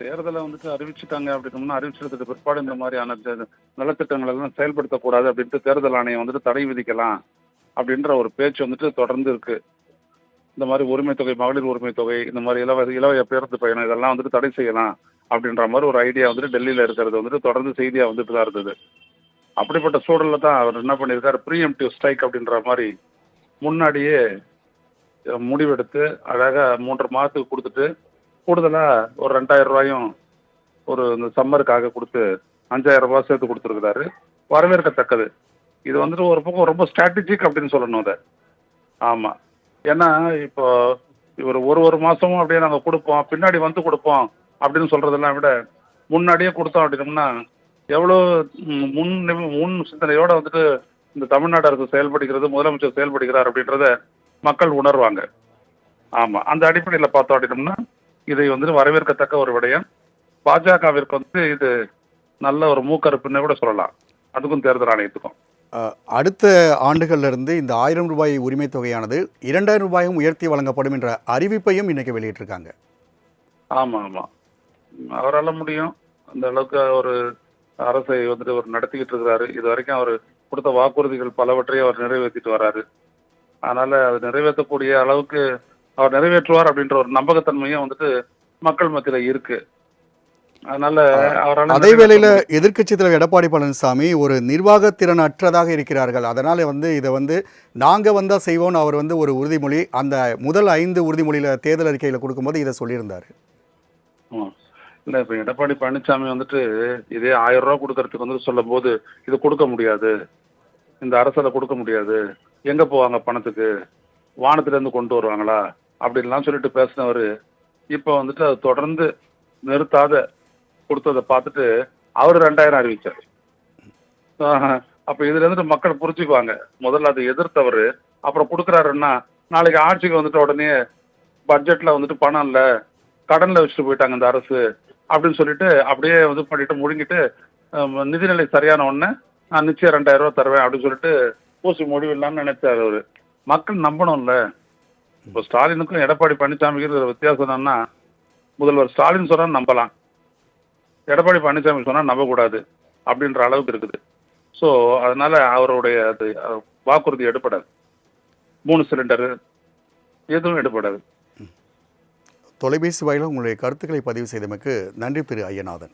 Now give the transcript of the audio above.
தேர்தலை வந்துட்டு அறிவிச்சுட்டாங்க அப்படின்னோம்னா, அறிவிச்சதுக்கு பிற்பாடு இந்த மாதிரியான நலத்திட்டங்கள் எல்லாம் செயல்படுத்தக்கூடாது அப்படின்ட்டு தேர்தல் ஆணையம் வந்துட்டு தடை விதிக்கலாம் அப்படின்ற ஒரு பேச்சு வந்துட்டு தொடர்ந்து இருக்கு. இந்த மாதிரி உரிமை தொகை, மகளிர் உரிமை தொகை, இந்த மாதிரி இலவ பேருந்து பயணம் இதெல்லாம் வந்துட்டு தடை செய்யலாம் அப்படின்ற மாதிரி ஒரு ஐடியா வந்துட்டு டெல்லியில இருக்கிறது வந்துட்டு தொடர்ந்து செய்தியா வந்துட்டு தான் இருந்தது. அப்படிப்பட்ட சூழல்ல தான் அவர் என்ன பண்ணியிருக்காரு, ப்ரீஎம்ப்டிவ் ஸ்ட்ரைக் அப்படின்ற மாதிரி முன்னாடியே முடிவெடுத்து அழகா 3 மாதத்துக்கு கொடுத்துட்டு கூடுதலா ஒரு 2000 ரூபாயும் ஒரு இந்த சம்மருக்காக கொடுத்து 5000 ரூபாய் சேர்த்து கொடுத்துருக்கிறாரு. வரவேற்கத்தக்கது. இது வந்துட்டு ஒரு பக்கம் ரொம்ப ஸ்ட்ராட்டஜிக் அப்படின்னு சொல்லணும் அதை. ஆமா. ஏன்னா இப்போ இவர் ஒரு மாசமும் அப்படியே நாங்கள் கொடுப்போம், பின்னாடி வந்து கொடுப்போம் அப்படின்னு சொல்றதெல்லாம் விட முன்னாடியே கொடுத்தோம் அப்படின்னோம்னா எவ்வளோ முன் சிந்தனையோட வந்துட்டு இந்த தமிழ்நாடு அரசு செயல்படுகிறது, முதலமைச்சர் செயல்படுகிறார் அப்படின்றத மக்கள் உணர்வாங்க. ஆமா. அந்த அடிப்படையில் பார்த்தோம் அப்படின்னோம்னா இதை வந்துட்டு வரவேற்கத்தக்க ஒரு விடயம். பாஜகவிற்கு வந்து இது நல்ல ஒரு மூக்கறுப்புன்னு கூட சொல்லலாம். அதுக்கும் தேர்தல் ஆணையத்துக்கும். அடுத்த ஆண்டுகள்ல இருந்து இந்த 1000 ரூபாய் உரிமை தொகையானது 2000 ரூபாயும் உயர்த்தி வழங்கப்படும் என்ற அறிவிப்பையும் இன்னைக்கு வெளியிட்டிருக்காங்க. ஆமா ஆமா. அவரால முடியும். அந்த அளவுக்கு ஒரு அரசை வந்துட்டு அவர் நடத்திக்கிட்டு இருக்கிறாரு. இது வரைக்கும் அவர் கொடுத்த வாக்குறுதிகள் பலவற்றையும் அவர் நிறைவேற்றிட்டு வர்றாரு. அதனால அது நிறைவேற்றக்கூடிய அளவுக்கு அவர் நிறைவேற்றுவார் அப்படின்ற ஒரு நம்பகத்தன்மையும் வந்துட்டு மக்கள் மத்தியில இருக்கு. அதனால அவரால் அதே வேளையில் எதிர்க்கட்சி தலைவர் எடப்பாடி பழனிசாமி ஒரு நிர்வாக திறன் அற்றதாக இருக்கிறார்கள், அதனால இதை நாங்கள் வந்தால் செய்வோம்னு அவர் ஒரு உறுதிமொழி அந்த முதல் 5 உறுதிமொழியில் தேர்தல் அறிக்கையில் கொடுக்கும்போது இதை சொல்லியிருந்தார். இல்லை, இப்போ எடப்பாடி பழனிசாமி வந்துட்டு இதே 1000 ரூபா கொடுக்கறதுக்கு வந்துட்டு சொல்லும் போது இது கொடுக்க முடியாது, இந்த அரசில் கொடுக்க முடியாது, எங்கே போவாங்க பணத்துக்கு, வானத்திலேருந்து கொண்டு வருவாங்களா அப்படின்லாம் சொல்லிட்டு பேசினவர் இப்போ வந்துட்டு அது தொடர்ந்து நிறுத்தாத கொடுத்ததை பார்த்துட்டு அவர் 2000 அறிவிச்சார். அப்போ இதுல இருந்துட்டு மக்கள் புரிஞ்சுக்குவாங்க. முதல்ல அதை எதிர்த்தவர் அப்புறம் கொடுக்குறாருன்னா நாளைக்கு ஆட்சிக்கு வந்துட்டு உடனே பட்ஜெட்ல வந்துட்டு பணம் இல்லை, கடன்ல வச்சுட்டு போயிட்டாங்க இந்த அரசு அப்படின்னு சொல்லிட்டு அப்படியே பண்ணிட்டு முழுங்கிட்டு நிதிநிலை சரியான உடனே நான் நிச்சயம் 2000 ரூபா தருவேன் அப்படின்னு சொல்லிட்டு பூசி முடிவிடலாம்னு நினைச்சாரு அவரு. மக்கள் நம்பணும்ல. இப்போ ஸ்டாலினுக்கும் எடப்பாடி பழனிசாமிக்கு வித்தியாசம் என்னன்னா, முதல்வர் ஸ்டாலின் சொன்னா நம்பலாம், எடப்பாடி பழனிசாமி சொன்னா நம்பக்கூடாது அப்படின்ற அளவுக்கு இருக்குது. ஸோ அதனால அவருடைய அது வாக்குறுதி எடுப்படாது. 3 சிலிண்டரு எதுவும் எடுப்படாது. தொலைபேசி வாயிலாக உங்களுடைய கருத்துக்களை பதிவு செய்தமைக்கு நன்றி திரு ஐயநாதன்.